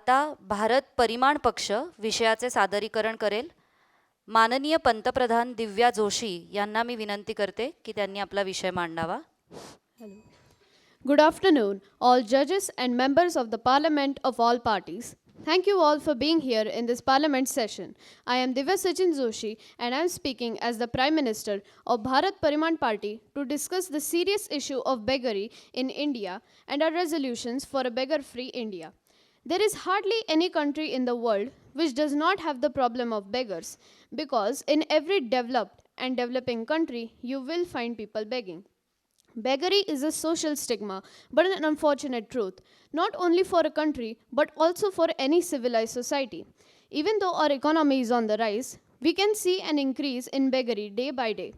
आता भारत परिमाण पक्ष विषयाचे सादरीकरण करेल. माननीय पंतप्रधान दिव्या जोशी यांना मी विनंती करते की त्यांनी आपला विषय मांडावा. Good afternoon, all judges and members of the Parliament of all parties. Thank you all for being here in this Parliament session. I am Divya Joshi and I am speaking as the Prime Minister of Bharat Pariman Party to discuss the serious issue of beggary in India and our resolutions for a beggar-free India. There is hardly any country in the world which does not have the problem of beggars, because in every developed and developing country you will find people begging. Beggary is a social stigma, but an unfortunate truth, not only for a country, but also for any civilized society. Even though our economy is on the rise, we can see an increase in beggary day by day.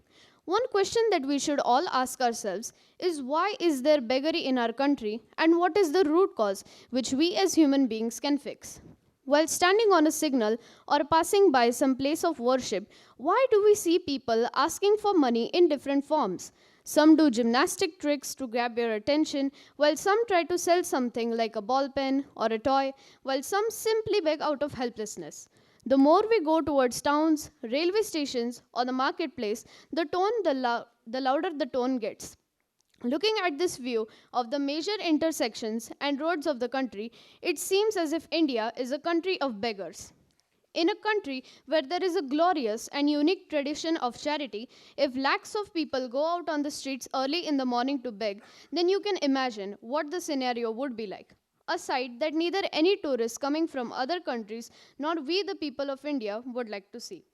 One question that we should all ask ourselves is, why is there beggary in our country, and what is the root cause which we as human beings can fix? While standing on a signal or passing by some place of worship, why do we see people asking for money in different forms? Some do gymnastic tricks to grab your attention, while some try to sell something like a ball pen or a toy, while some simply beg out of helplessness. The more we go towards towns, railway stations, or the marketplace, the louder the tone gets. Looking at this view of the major intersections and roads of the country, it seems as if India is a country of beggars. In a country where there is a glorious and unique tradition of charity, if lakhs of people go out on the streets early in the morning to beg, then you can imagine what the scenario would be like. A sight that neither any tourists coming from other countries nor we, the people of India, would like to see.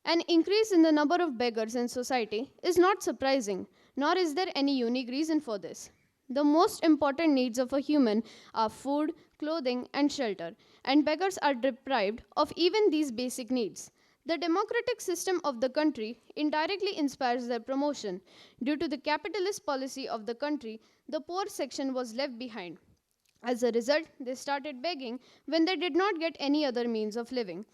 An increase in the number of beggars in society is not surprising, nor is there any unique reason for this. The most important needs of a human are food, clothing, and shelter, and beggars are deprived of even these basic needs. The democratic system of the country indirectly inspires their promotion. Due to the capitalist policy of the country, the poor section was left behind. As a result, they started begging when they did not get any other means of living.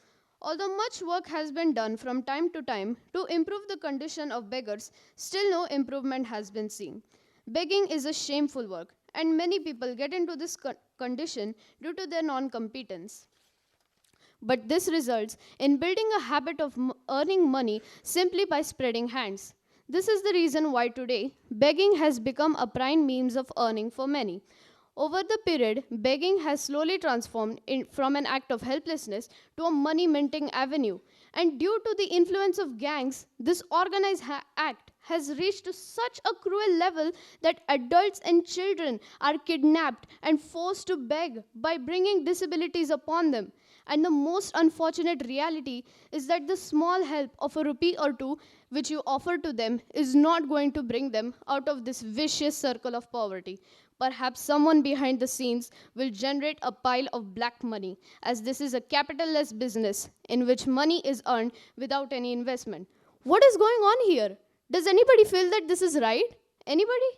Although much work has been done from time to time to improve the condition of beggars, still no improvement has been seen. Begging is a shameful work, and many people get into this condition due to their non-competence. But this results in building a habit of earning money simply by spreading hands. This is the reason why today begging has become a prime means of earning for many. Over the period, begging has slowly transformed from an act of helplessness to a money-minting avenue. And due to the influence of gangs, this organized act has reached to such a cruel level that adults and children are kidnapped and forced to beg by bringing disabilities upon them. And the most unfortunate reality is that the small help of a rupee or two which you offer to them is not going to bring them out of this vicious circle of poverty. Perhaps someone behind the scenes will generate a pile of black money, as this is a capitalless business in which money is earned without any investment. What is going on here? Does anybody feel that this is right? Anybody?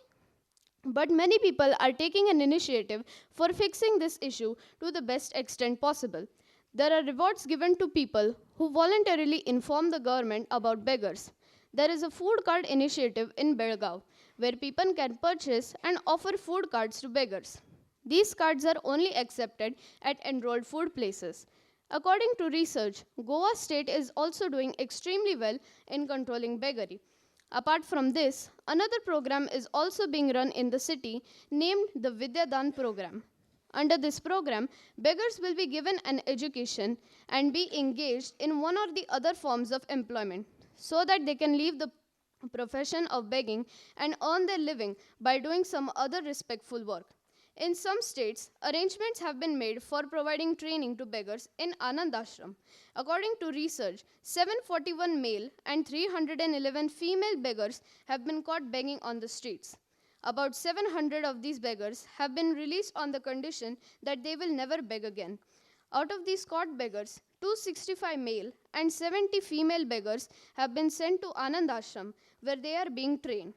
But many people are taking an initiative for fixing this issue to the best extent possible. There are rewards given to people who voluntarily inform the government about beggars. There is a food card initiative in Belgaum, where people can purchase and offer food cards to beggars. These cards are only accepted at enrolled food places. According to research, Goa state is also doing extremely well in controlling beggary. Apart from this, another program is also being run in the city named the Vidyalaya program. Under this program, beggars will be given an education and be engaged in one or the other forms of employment, so that they can leave the profession of begging and earn their living by doing some other respectful work. In some states, arrangements have been made for providing training to beggars in Anand Ashram. According to research, 741 male and 311 female beggars have been caught begging on the streets. About 700 of these beggars have been released on the condition that they will never beg again. Out of these caught beggars, 265 male and 70 female beggars have been sent to Anand Ashram, where they are being trained.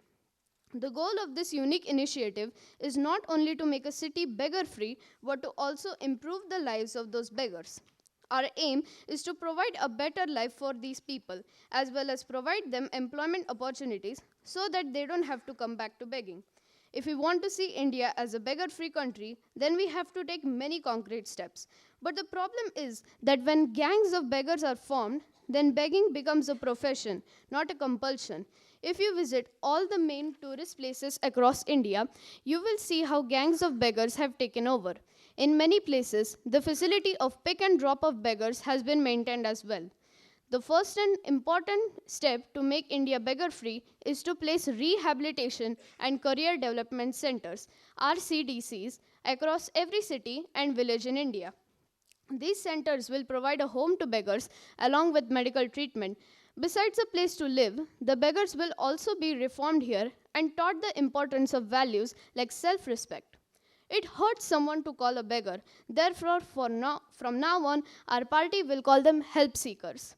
The goal of this unique initiative is not only to make a city beggar-free, but to also improve the lives of those beggars. Our aim is to provide a better life for these people, as well as provide them employment opportunities so that they don't have to come back to begging. If we want to see India as a beggar-free country, then we have to take many concrete steps. But the problem is that when gangs of beggars are formed, then begging becomes a profession, not a compulsion. If you visit all the main tourist places across India, you will see how gangs of beggars have taken over. In many places, the facility of pick and drop of beggars has been maintained as well. The first and important step to make India beggar free is to place rehabilitation and career development centers, RCDCs, across every city and village in India. These centers will provide a home to beggars along with medical treatment. Besides a place to live, the beggars will also be reformed here and taught the importance of values like self respect. It hurts someone to call a beggar. Therefore, from now on, our party will call them help seekers.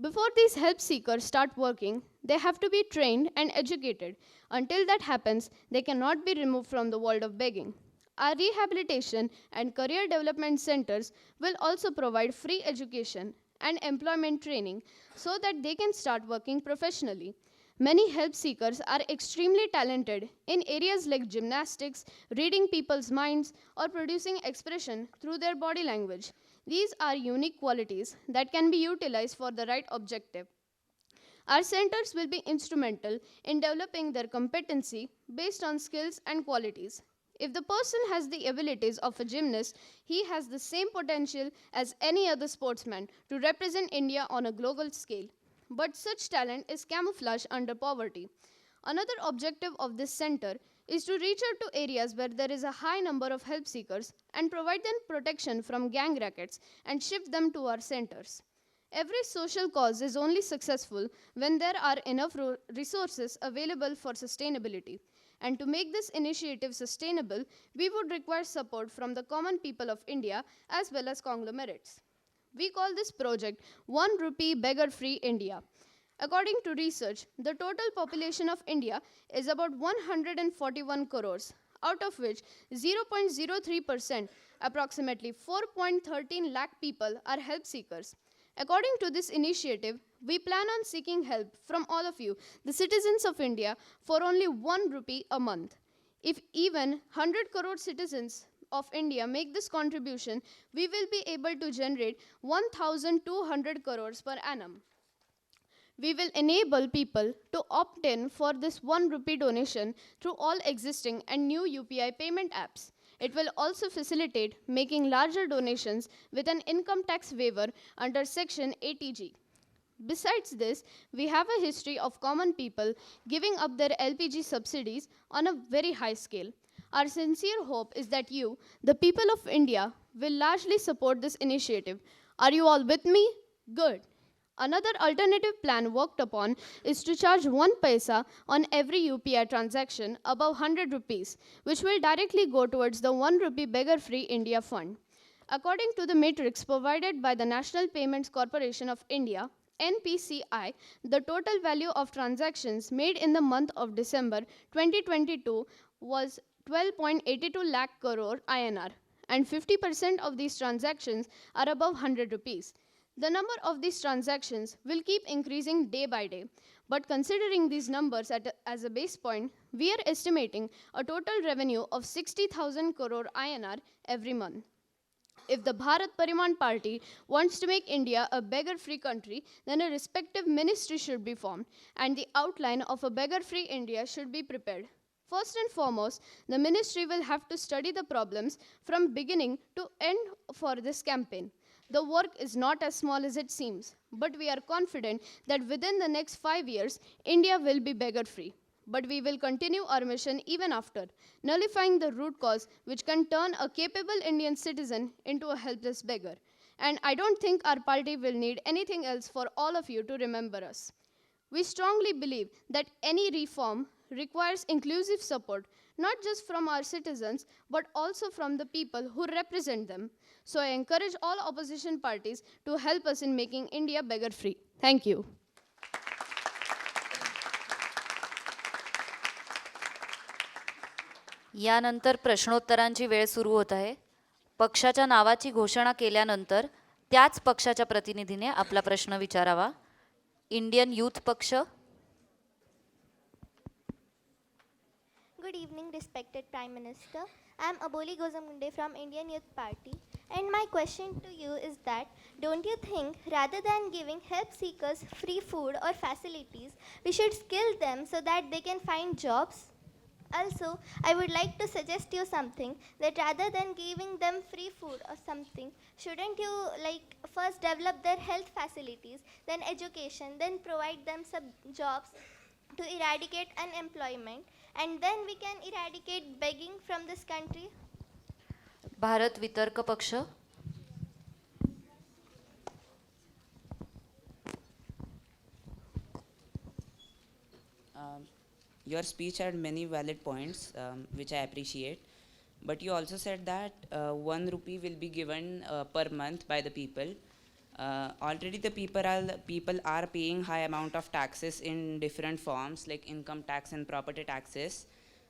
Before these help seekers start working, they have to be trained and educated. Until that happens, they cannot be removed from the world of begging. Our rehabilitation and career development centers will also provide free education and employment training so that they can start working professionally. Many help seekers are extremely talented in areas like gymnastics, reading people's minds, or producing expression through their body language. These are unique qualities that can be utilized for the right objective. Our centers will be instrumental in developing their competency based on skills and qualities. If the person has the abilities of a gymnast, he has the same potential as any other sportsman to represent India on a global scale. But such talent is camouflaged under poverty. Another objective of this center is to reach out to areas where there is a high number of help seekers and provide them protection from gang rackets and shift them to our centers. Every social cause is only successful when there are enough resources available for sustainability. And to make this initiative sustainable, we would require support from the common people of India as well as conglomerates. We call this project 1 rupee beggar free India. According to research, the total population of India is about 141 crores, out of which 0.03%, approximately 4.13 lakh people, are help seekers. According to this initiative, we plan on seeking help from all of you, the citizens of India, for only 1 rupee a month. If even 100 crore citizens of India make this contribution, we will be able to generate 1,200 crores per annum. We will enable people to opt in for this 1 rupee donation through all existing and new UPI payment apps. It will also facilitate making larger donations with an income tax waiver under Section 80G. Besides this, we have a history of common people giving up their LPG subsidies on a very high scale. Our sincere hope is that you, the people of India, will largely support this initiative. Are you all with me? Good. Another alternative plan worked upon is to charge 1 paisa on every UPI transaction above 100 rupees, which will directly go towards the 1 rupee Beggar Free India Fund. According to the matrix provided by the National Payments Corporation of India, NPCI, the total value of transactions made in the month of December 2022 was 12.82 lakh crore INR, and 50% of these transactions are above 100 rupees. The number of these transactions will keep increasing day by day, but considering these numbers as a base point, we are estimating a total revenue of 60,000 crore INR every month. If the Bharat Pariman party wants to make India a beggar-free country, then a respective ministry should be formed, and the outline of a beggar-free India should be prepared. First and foremost, the ministry will have to study the problems from beginning to end for this campaign. The work is not as small as it seems, but we are confident that within the next 5 years, India will be beggar-free. But we will continue our mission even after, nullifying the root cause which can turn a capable Indian citizen into a helpless beggar. And I don't think our party will need anything else for all of you to remember us. We strongly believe that any reform requires inclusive support, not just from our citizens, but also from the people who represent them. So I encourage all opposition parties to help us in making India beggar-free. Thank you. यानंतर प्रश्नोत्तरांची वेळ सुरू होत आहे. पक्षाच्या नावाची घोषणा केल्यानंतर त्याच पक्षाच्या प्रतिनिधीने आपला प्रश्न विचारावा. इंडियन यूथ पक्ष. Good evening, respected Prime Minister. I am Aboli Gozamunde from Indian Youth Party. And my question to you is that don't you think rather than giving help seekers free food or facilities, we should skill them so that they can find jobs? Also, I would like to suggest you something that rather than giving them free food or something, shouldn't you first develop their health facilities, then education, then provide them some jobs to eradicate unemployment, and then we can eradicate begging from this country? Bharat वितर्क पक्ष. Your speech had many valid points, which I appreciate. But you also said that 1 rupee will be given per month by the people. Already the people are paying high amount of taxes in different forms like income tax and property taxes.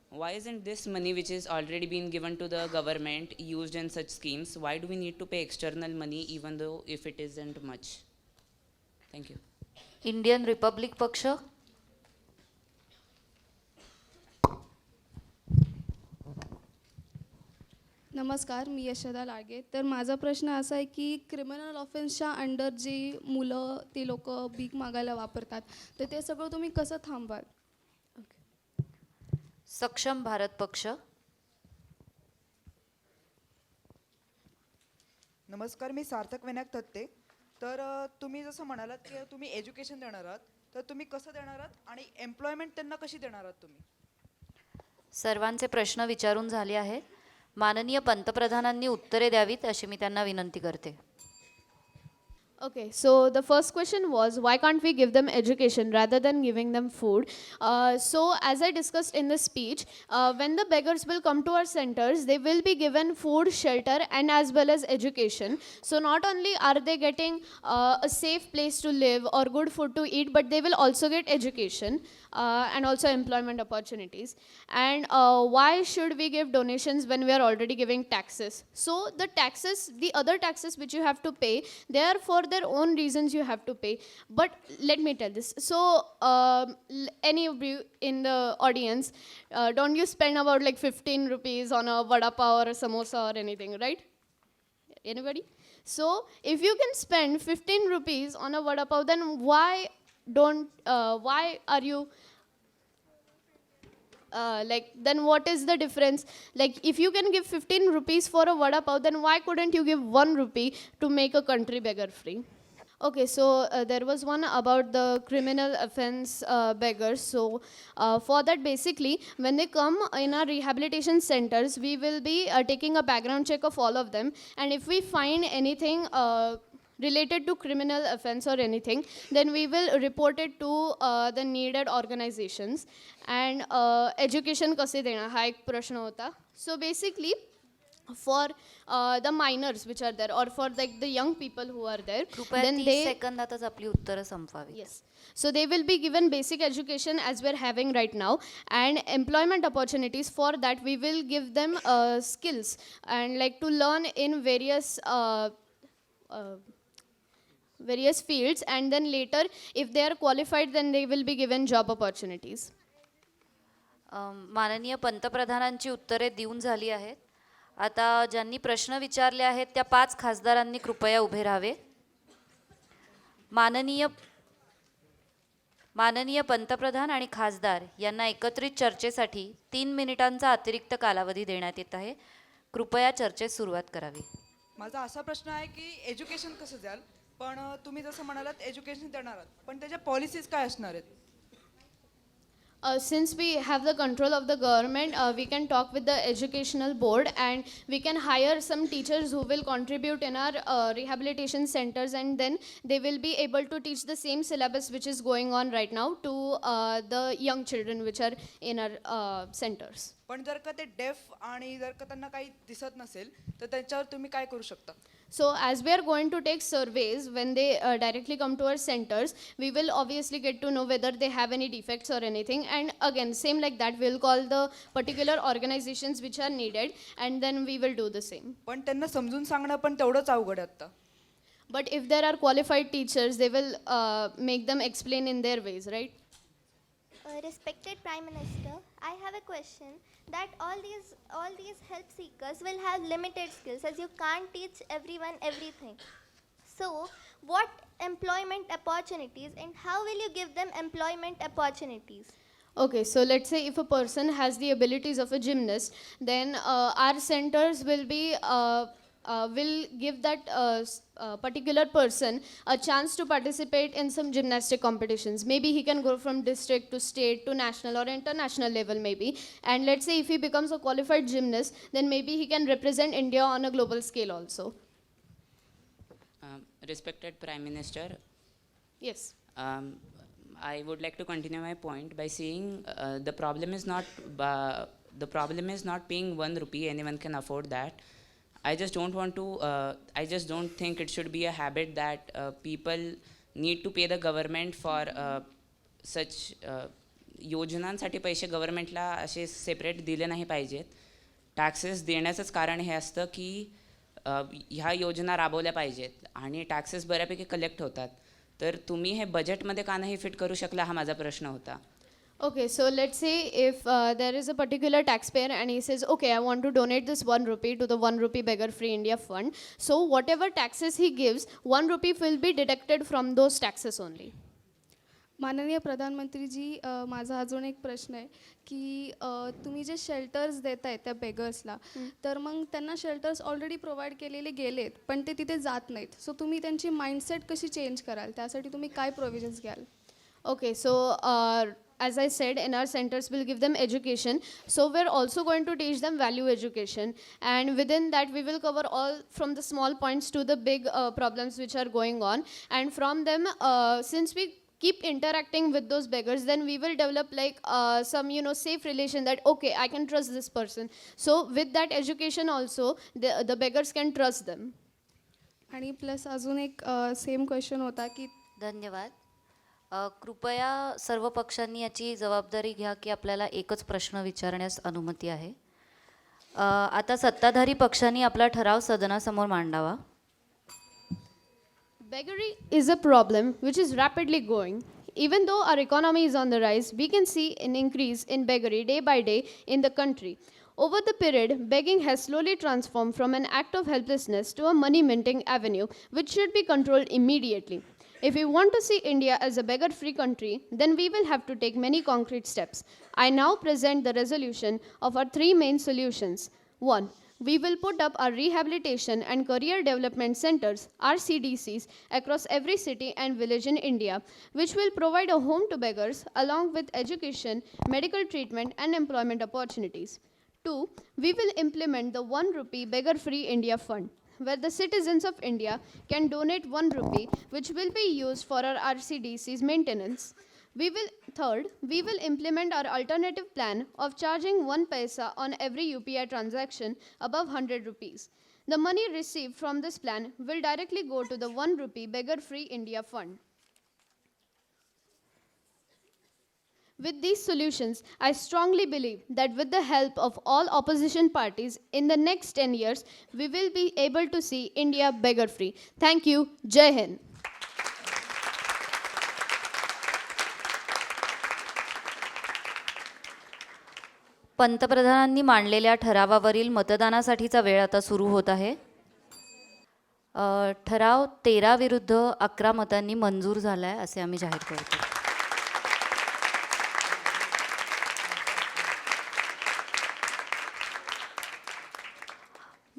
Why isn't this money which is already been given to the government used in such schemes? Why do we need to pay external money even though if it isn't much? Thank you. Indian Republic पक्ष. नमस्कार, मी यशोदा लागे. तर माझा प्रश्न असा आहे की criminal ऑफेन्सच्या under जी मुलं ती लोक भीक मागायला वापरतात तर ते सगळं तुम्ही कसं थांबवाल? सक्षम भारत पक्ष. नमस्कार, मी सार्थक विनायक थत्ते. तर तुम्ही जसं म्हणालात की तुम्ही एज्युकेशन देणार आहात, तर तुम्ही कसं देणार आहात आणि एम्प्लॉयमेंट त्यांना कशी देणार आहात तुम्ही? सर्वांचे प्रश्न विचारून झाले आहेत. माननीय पंतप्रधानांनी उत्तरे द्यावीत अशी मी त्यांना विनंती करते. Okay, so the first question was why can't we give them education rather than giving them food? So as I discussed in the speech, when the beggars will come to our centers, they will be given food, shelter, and as well as education. So not only are they getting a safe place to live or good food to eat, but they will also get education and also employment opportunities. And why should we give donations when we are already giving taxes? So the taxes, the other taxes which you have to pay, they are for their own reasons you have to pay. But let me tell this. So any of you in the audience, don't you spend about like 15 rupees on a vada pav or a samosa or anything, right? Anybody? So if you can spend 15 rupees on a vada pav, then why are you then what is the difference? Like if you can give 15 rupees for a vada pav, then why couldn't you give 1 rupee to make a country beggar free? Okay, so there was one about the criminal offense beggars. So for that, basically, when they come in our rehabilitation centers, we will be taking a background check of all of them. And if we find anything related to criminal offense or anything, then we will report it to the needed organizations. And education कसे देणार हा एक प्रश्न होता. So basically, for the minors which are there or for like the young people who are there, कृपया then 30 they सेकंदातच आपली उत्तरं संपवावी. yes, so they will be given basic education as we're having right now, and employment opportunities. For that we will give them skills and like to learn in various fields, and then later if they are qualified then they will be given job opportunities. माननीय पंतप्रधानांची उत्तरे देऊन झाली आहेत. आता ज्यांनी प्रश्न विचारले आहेत त्या 5 खासदारांनी कृपया उभे राहावे. माननीय पंतप्रधान आणि खासदार यांना एकत्रित चर्चेसाठी 3 मिनिटांचा अतिरिक्त कालावधी देण्यात येत आहे. कृपया चर्चेस सुरुवात करावी. माझा असा प्रश्न आहे की एज्युकेशन कसं द्याल, पण तुम्ही जसं म्हणालात एज्युकेशन देणार आहात, पण त्याच्या पॉलिसीज काय असणार आहेत? Since we have the control of the government, we can talk with the educational board, and we can hire some teachers who will contribute in our rehabilitation centers, and then they will be able to teach the same syllabus which is going on right now to the young children which are in our centers. पण जर का ते def आणि जर का त्यांना काही दिसत नसेल तर त्याच्यावर तुम्ही काय करू शकता? So as we are going to take surveys when they directly come to our centers, we will obviously get to know whether they have any defects or anything, and again same like that we'll call the particular organizations which are needed, and then we will do the same. पण त्यांना समजून सांगणं पण तेवढंच अवघड आहे आता. But if there are qualified teachers, they will make them explain in their ways, right? Respected Prime Minister, I have a question that all these help seekers will have limited skills as you can't teach everyone everything. So, what employment opportunities and how will you give them employment opportunities? Okay, so let's say if a person has the abilities of a gymnast, then our centers will give that particular person a chance to participate in some gymnastic competitions. Maybe he can go from district to state to national or international level maybe. And let's say if he becomes a qualified gymnast, then maybe he can represent India on a global scale also. Respected Prime Minister, Yes. I would like to continue my point by saying the problem is not paying 1 rupee. Anyone can afford that. I just don't want to. I just don't think it should be a habit that people need to pay the government for such योजनांसाठी पैसे गव्हर्नमेंटला असे separate दिले नाही पाहिजेत. Taxes देण्याचंच कारण हे असतं की ह्या योजना राबवल्या पाहिजेत आणि टॅक्सेस बऱ्यापैकी कलेक्ट होतात. तर तुम्ही हे बजेटमध्ये का नाही फिट करू शकला हा माझा प्रश्न होता. Okay, so let's say if there is a particular taxpayer and he says, okay, I want to donate this 1 rupee to the 1 rupee Beggar Free India Fund. So whatever taxes he gives, 1 rupee will be deducted from those taxes only. माननीय प्रधानमंत्रीजी, माझा अजून एक प्रश्न आहे की तुम्ही जे shelters देताय त्या बेगर्सला, तर मग त्यांना शेल्टर्स ऑलरेडी प्रोव्हाइड केलेले गेलेत पण ते तिथे जात नाहीत. सो तुम्ही त्यांची माइंडसेट कशी चेंज कराल, त्यासाठी तुम्ही काय प्रोव्हिजन्स घ्याल? Okay, so as I said, in our centers we'll give them education. So we're also going to teach them value education. And within that we will cover all from the small points to the big problems which are going on. And from them, since we keep interacting with those beggars, then we will develop like some safe relation that okay, I can trust this person. So with that education also the beggars can trust them. आणि plus अजून एक same question होता की धन्यवाद. कृपया सर्व पक्षांनी याची जबाबदारी घ्या की आपल्याला एकच प्रश्न विचारण्यास अनुमती आहे. आता सत्ताधारी पक्षांनी आपला ठराव सदनासमोर मांडावा. Beggary is a problem which is rapidly growing. Even though our economy is on the rise, we can see an increase in beggary day by day in the country. Over the period, begging has slowly transformed from an act of helplessness to a money-minting avenue which should be controlled immediately. If we want to see India as a beggar-free country, then we will have to take many concrete steps. I now present the resolution of our 3 main solutions. 1. We will put up our rehabilitation and career development centers, RCDCs, across every city and village in India, which will provide a home to beggars along with education, medical treatment, and employment opportunities. 2. We will implement the 1 rupee Beggar Free India Fund, where the citizens of India can donate 1 rupee, which will be used for our RCDC's maintenance. Third, we will implement our alternative plan of charging 1 paisa on every UPI transaction above 100 rupees. The money received from this plan will directly go to the 1 rupee Beggar Free India Fund. With these solutions, I strongly believe that with the help of all opposition parties in the next 10 years, we will be able to see India beggar free. Thank you. Jai Hind. पंतप्रधानांनी मांडलेल्या ठरावावरील मतदानासाठीचा वेळ आता सुरू होत आहे. ठराव 13 विरुद्ध 11 मतांनी मंजूर झाला आहे असे आम्ही जाहीर करतो.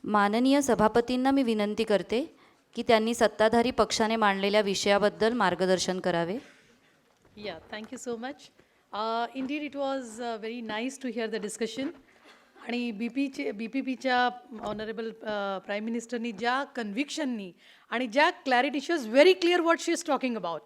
माननीय सभापतींना मी विनंती करते की त्यांनी सत्ताधारी पक्षाने मांडलेल्या विषयाबद्दल मार्गदर्शन करावे. Yeah, thank you so much. Indeed, it was very nice to hear the discussion. आणि BPPच्या ऑनरेबल प्राईम मिनिस्टरनी ज्या कन्व्हिक्शननी आणि ज्या क्लॅरिटी शी was very clear what she is talking about.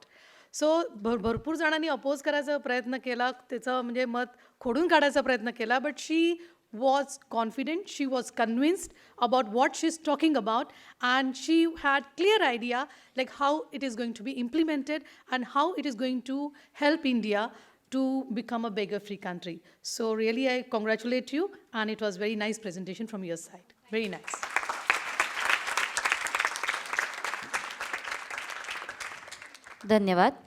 So भरपूर जणांनी अपोज करायचा प्रयत्न केला, त्याचं म्हणजे मत खोडून काढायचा प्रयत्न केला, but she was confident, she was convinced about what she's talking about, and she had clear idea like how it is going to be implemented and how it is going to help India to become a beggar-free country. So really I congratulate you, and it was very nice presentation from your side. Very nice. धन्यवाद.